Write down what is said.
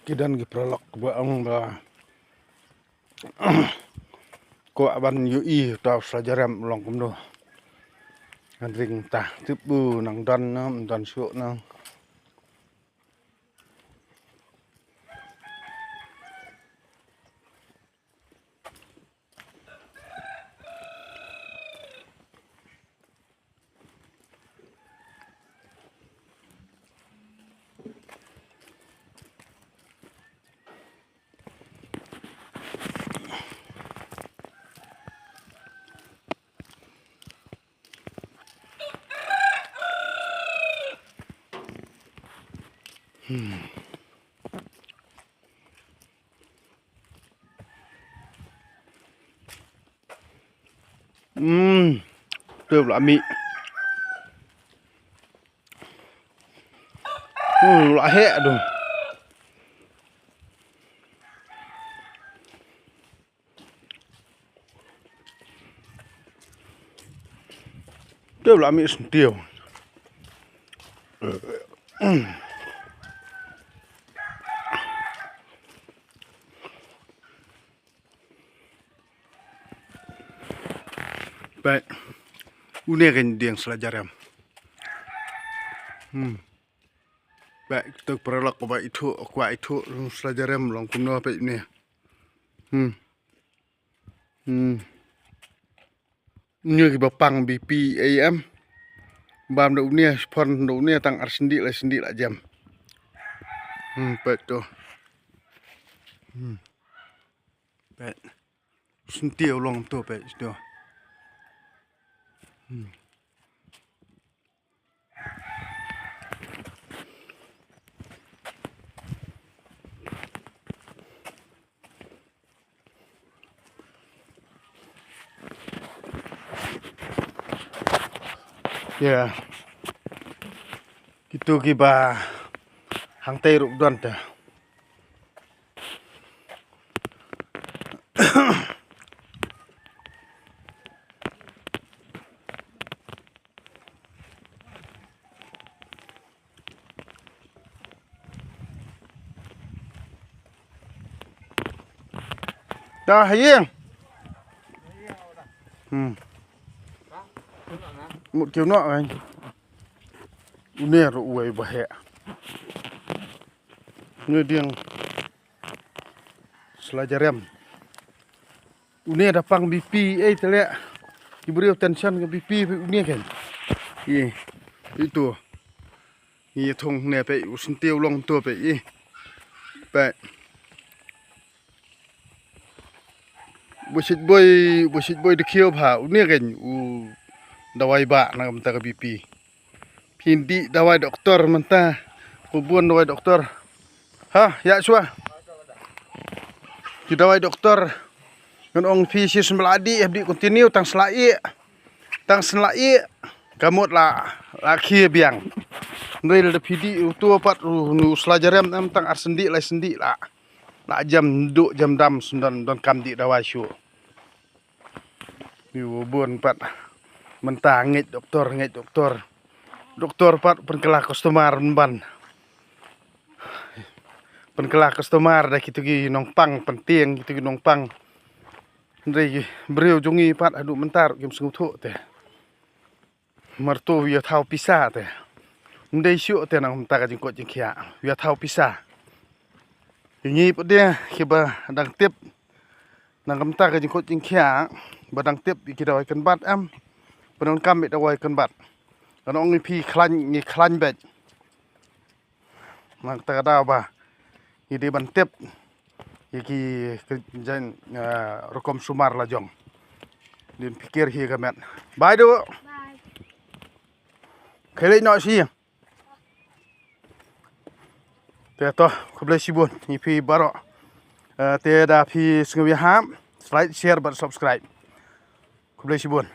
kidan giprolok baang ba ko aban yui tau sajaram long kumdo andring tah tibu nang don syuk nang têu lạ mị lạ hẹ rồi têu lạ mị tiêu baik une kan diang selajaram baik tuk peralak kwa itu selajaram long kumno apa ini như cái bapang BP AM bam đậu nia phun đậu nia tăng arsendi lại jam betul bet sentiu long tu bet itu ya gitu kiba hang tei ruk don ta dah hiang một kiểu nọ anh nè rồi uầy bà hẹ người điang selajarem unia dapang BP tele diberi tension ke BP unia kan itu thong ne pe usin tiêu long to pe pe busit boy de khiêu pha unia kan dawai ba na mta ka BP pindi dawai doktor menta hubun dawai doktor ha ya sua ki dawai doktor ngon ong fisis meladi abdi continue tang selai kamut la khi biang ndoi le pidi tu pat nu selajaram am tang arsendi la jam du jam dam sundan don kam di dawai syu ni hubun pat mentah ngej doktor pat penkelah customer ban penkelah customer dah gitu gi nongpang penting gitu gi nongpang ndai breu jungi pat adu mentar kim sungu thu te marto ya thau pisa te ndai syu te nang menta ka jingko jingkhia ya thau pisa ngi pat dia kiba dang tip nang menta ka jingko jingkhia badang tip ikidawai kan bat am penon kam bet dawai kan bat kan ong pi klan bet mang ta da ba ide ban tep iki jan rokom sumar la jong din pikir hi kamet bye do bye khele no si te to khoble sibun ni pi baro te da pi sngwi ham like share but subscribe khoble sibun